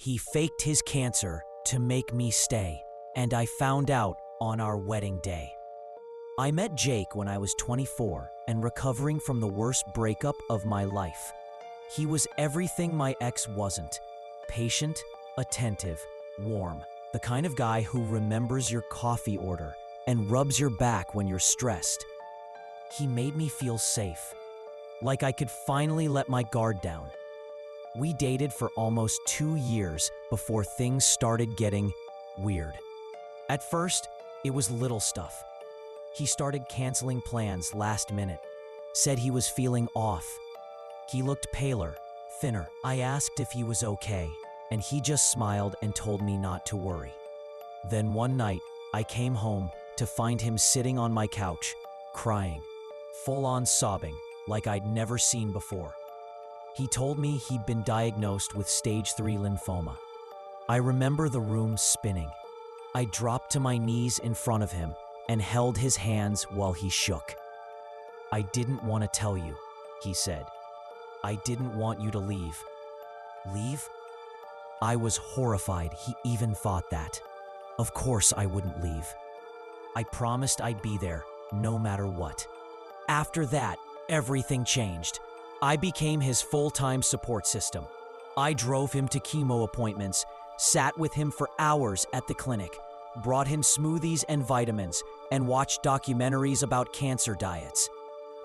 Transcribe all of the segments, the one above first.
He faked his cancer to make me stay, and I found out on our wedding day. I met Jake when I was 24 and recovering from the worst breakup of my life. He was everything my ex wasn't: patient, attentive, warm, the kind of guy who remembers your coffee order and rubs your back when you're stressed. He made me feel safe, like I could finally let my guard down. We dated for almost 2 years before things started getting weird. At first, it was little stuff. He started canceling plans last minute, said he was feeling off. He looked paler, thinner. I asked if he was okay, and he just smiled and told me not to worry. Then one night, I came home to find him sitting on my couch, crying, full-on sobbing, like I'd never seen before. He told me he'd been diagnosed with stage 3 lymphoma. I remember the room spinning. I dropped to my knees in front of him and held his hands while he shook. "I didn't want to tell you," he said. "I didn't want you to leave." Leave? I was horrified he even thought that. Of course I wouldn't leave. I promised I'd be there, no matter what. After that, everything changed. I became his full-time support system. I drove him to chemo appointments, sat with him for hours at the clinic, brought him smoothies and vitamins, and watched documentaries about cancer diets.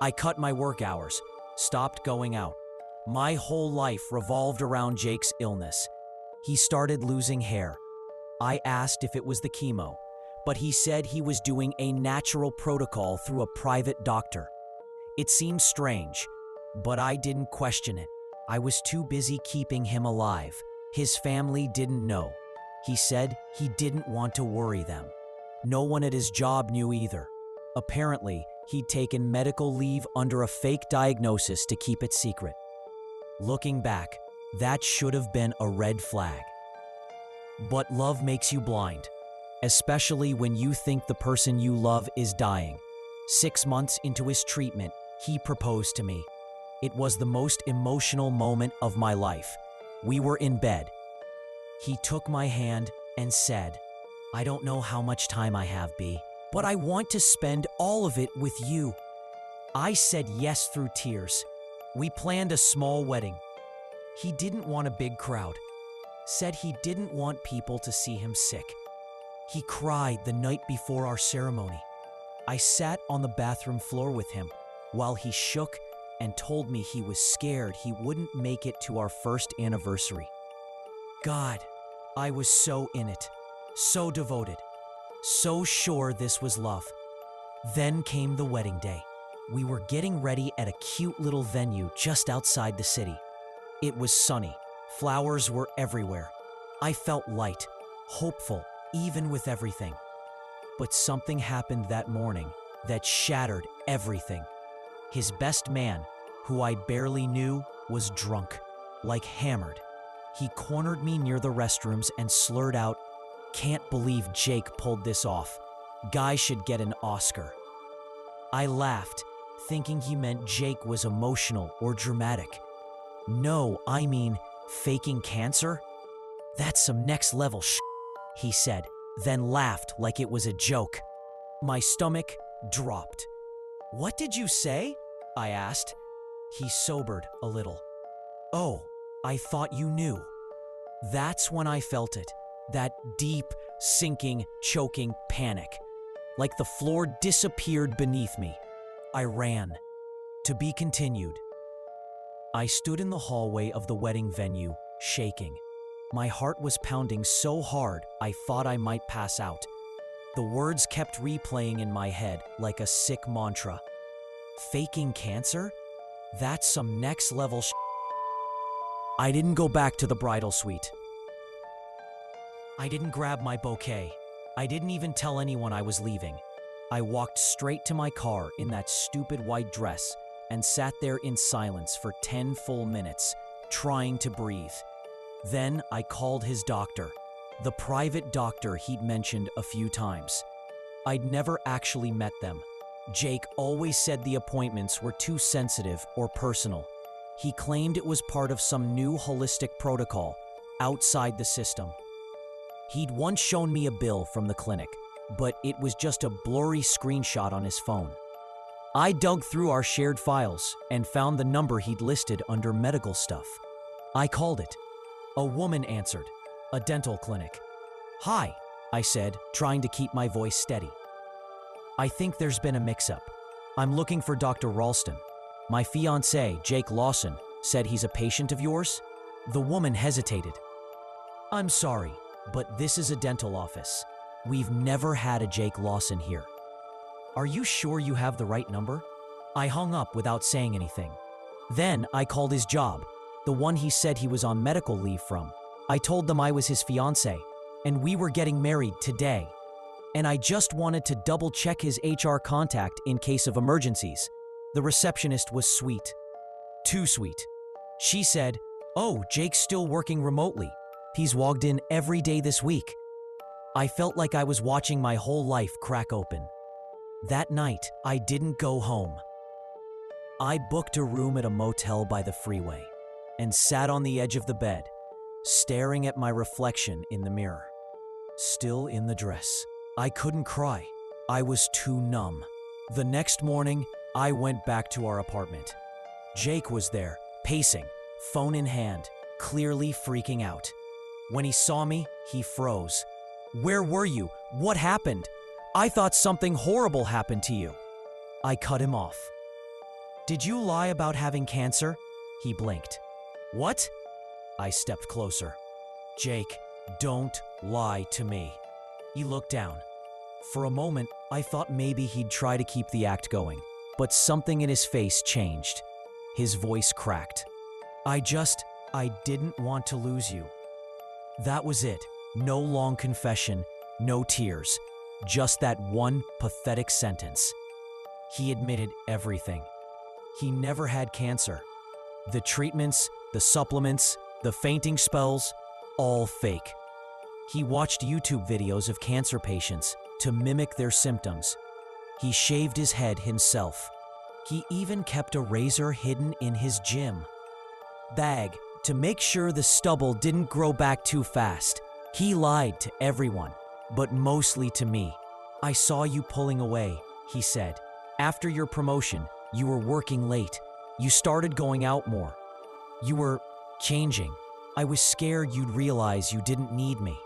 I cut my work hours, stopped going out. My whole life revolved around Jake's illness. He started losing hair. I asked if it was the chemo, but he said he was doing a natural protocol through a private doctor. It seemed strange, but I didn't question it. I was too busy keeping him alive. His family didn't know. He said he didn't want to worry them. No one at his job knew either. Apparently, he'd taken medical leave under a fake diagnosis to keep it secret. Looking back, that should have been a red flag. But love makes you blind, especially when you think the person you love is dying. 6 months into his treatment, he proposed to me. It was the most emotional moment of my life. We were in bed. He took my hand and said, "I don't know how much time I have, B, but I want to spend all of it with you." I said yes through tears. We planned a small wedding. He didn't want a big crowd. Said he didn't want people to see him sick. He cried the night before our ceremony. I sat on the bathroom floor with him while he shook and told me he was scared he wouldn't make it to our first anniversary. God, I was so in it, so devoted, so sure this was love. Then came the wedding day. We were getting ready at a cute little venue just outside the city. It was sunny. Flowers were everywhere. I felt light, hopeful, even with everything. But something happened that morning that shattered everything. His best man, who I barely knew, was drunk, like hammered. He cornered me near the restrooms and slurred out, "Can't believe Jake pulled this off. Guy should get an Oscar." I laughed, thinking he meant Jake was emotional or dramatic. "No, I mean, faking cancer? That's some next level he said, then laughed like it was a joke. My stomach dropped. "What did you say?" I asked. He sobered a little. "Oh, I thought you knew." That's when I felt it, that deep, sinking, choking panic. Like the floor disappeared beneath me. I ran. To be continued. I stood in the hallway of the wedding venue, shaking. My heart was pounding so hard I thought I might pass out. The words kept replaying in my head like a sick mantra. Faking cancer? That's some next level I didn't go back to the bridal suite. I didn't grab my bouquet. I didn't even tell anyone I was leaving. I walked straight to my car in that stupid white dress and sat there in silence for 10 full minutes, trying to breathe. Then I called his doctor, the private doctor he'd mentioned a few times. I'd never actually met them. Jake always said the appointments were too sensitive or personal. He claimed it was part of some new holistic protocol, outside the system. He'd once shown me a bill from the clinic, but it was just a blurry screenshot on his phone. I dug through our shared files and found the number he'd listed under medical stuff. I called it. A woman answered. A dental clinic. "Hi," I said, trying to keep my voice steady. "I think there's been a mix-up. I'm looking for Dr. Ralston. My fiancé, Jake Lawson, said he's a patient of yours." The woman hesitated. "I'm sorry, but this is a dental office. We've never had a Jake Lawson here." "Are you sure you have the right number?" I hung up without saying anything. Then I called his job, the one he said he was on medical leave from. I told them I was his fiancé, and we were getting married today. And I just wanted to double-check his HR contact in case of emergencies. The receptionist was sweet. Too sweet. She said, "Oh, Jake's still working remotely. He's logged in every day this week." I felt like I was watching my whole life crack open. That night, I didn't go home. I booked a room at a motel by the freeway and sat on the edge of the bed, staring at my reflection in the mirror. Still in the dress. I couldn't cry. I was too numb. The next morning, I went back to our apartment. Jake was there, pacing, phone in hand, clearly freaking out. When he saw me, he froze. "Where were you? What happened? I thought something horrible happened to you." I cut him off. "Did you lie about having cancer?" He blinked. "What?" I stepped closer. "Jake, don't lie to me." He looked down. For a moment, I thought maybe he'd try to keep the act going, but something in his face changed. His voice cracked. I didn't want to lose you." That was it. No long confession, no tears, just that one pathetic sentence. He admitted everything. He never had cancer. The treatments, the supplements, the fainting spells, all fake. He watched YouTube videos of cancer patients to mimic their symptoms. He shaved his head himself. He even kept a razor hidden in his gym bag to make sure the stubble didn't grow back too fast. He lied to everyone, but mostly to me. "I saw you pulling away," he said. "After your promotion, you were working late. You started going out more. You were changing. I was scared you'd realize you didn't need me."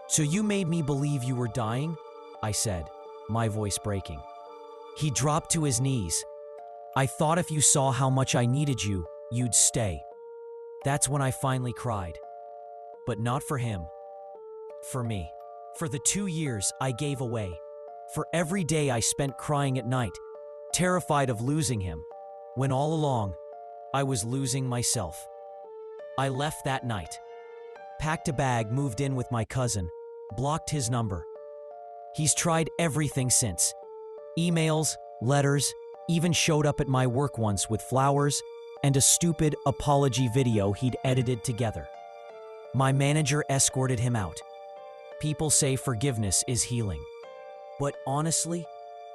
"So you made me believe you were dying?" I said, my voice breaking. He dropped to his knees. "I thought if you saw how much I needed you, you'd stay." That's when I finally cried. But not for him. For me. For the 2 years I gave away. For every day I spent crying at night, terrified of losing him, when all along, I was losing myself. I left that night. Packed a bag, moved in with my cousin, blocked his number. He's tried everything since. Emails, letters, even showed up at my work once with flowers and a stupid apology video he'd edited together. My manager escorted him out. People say forgiveness is healing. But honestly,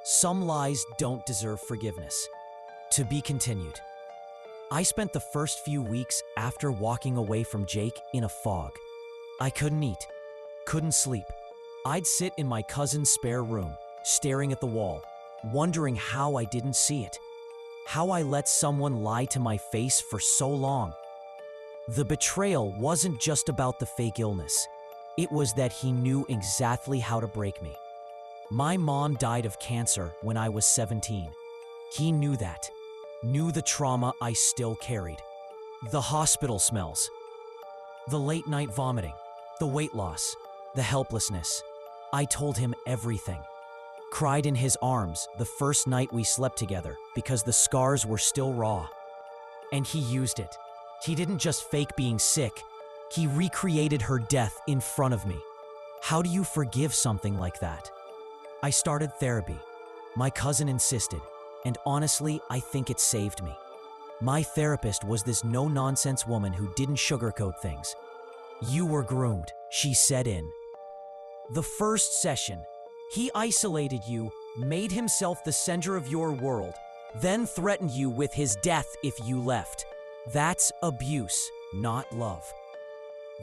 some lies don't deserve forgiveness. To be continued. I spent the first few weeks after walking away from Jake in a fog. I couldn't eat, couldn't sleep. I'd sit in my cousin's spare room, staring at the wall, wondering how I didn't see it. How I let someone lie to my face for so long. The betrayal wasn't just about the fake illness. It was that he knew exactly how to break me. My mom died of cancer when I was 17. He knew that. Knew the trauma I still carried. The hospital smells. The late night vomiting. The weight loss. The helplessness. I told him everything. Cried in his arms the first night we slept together because the scars were still raw. And he used it. He didn't just fake being sick. He recreated her death in front of me. How do you forgive something like that? I started therapy. My cousin insisted, and honestly, I think it saved me. My therapist was this no-nonsense woman who didn't sugarcoat things. "You were groomed," she said in the first session. "He isolated you, made himself the center of your world, then threatened you with his death if you left. That's abuse, not love."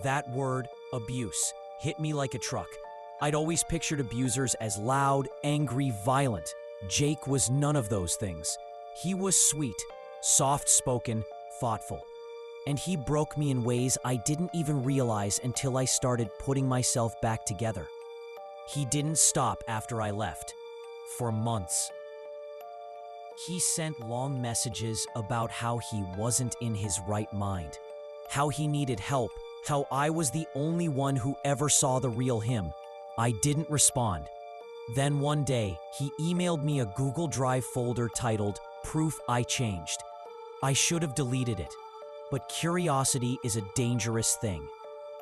That word, abuse, hit me like a truck. I'd always pictured abusers as loud, angry, violent. Jake was none of those things. He was sweet, soft-spoken, thoughtful. And he broke me in ways I didn't even realize until I started putting myself back together. He didn't stop after I left. For months. He sent long messages about how he wasn't in his right mind, how he needed help, how I was the only one who ever saw the real him. I didn't respond. Then one day, he emailed me a Google Drive folder titled "Proof I Changed." I should have deleted it, but curiosity is a dangerous thing.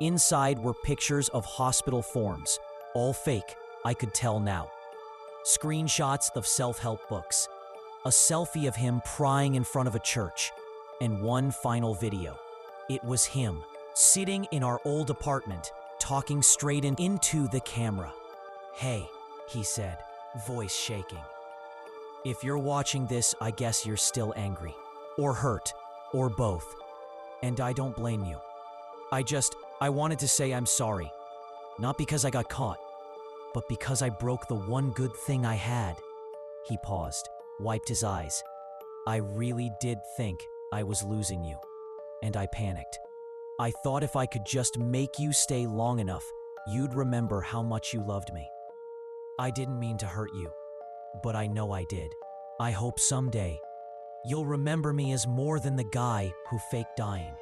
Inside were pictures of hospital forms, all fake, I could tell now. Screenshots of self-help books, a selfie of him crying in front of a church, and one final video. It was him, sitting in our old apartment, talking straight into the camera. "Hey," he said, voice shaking. "If you're watching this, I guess you're still angry, or hurt, or both. And I don't blame you. I wanted to say I'm sorry. Not because I got caught, but because I broke the one good thing I had." He paused, wiped his eyes. "I really did think I was losing you, and I panicked. I thought if I could just make you stay long enough, you'd remember how much you loved me. I didn't mean to hurt you, but I know I did. I hope someday you'll remember me as more than the guy who faked dying.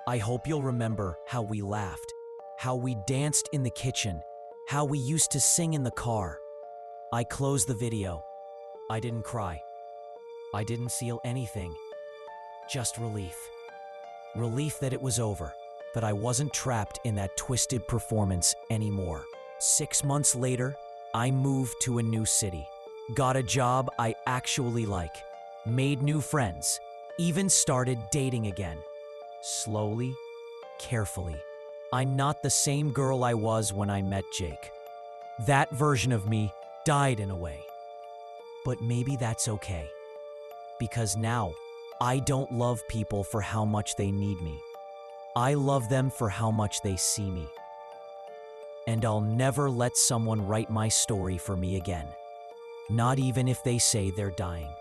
I hope you'll remember how we laughed, how we danced in the kitchen, how we used to sing in the car." I closed the video. I didn't cry. I didn't feel anything. Just relief. Relief that it was over, that I wasn't trapped in that twisted performance anymore. 6 months later, I moved to a new city, got a job I actually like, made new friends, even started dating again. Slowly, carefully. I'm not the same girl I was when I met Jake. That version of me died in a way. But maybe that's okay. Because now, I don't love people for how much they need me. I love them for how much they see me. And I'll never let someone write my story for me again. Not even if they say they're dying.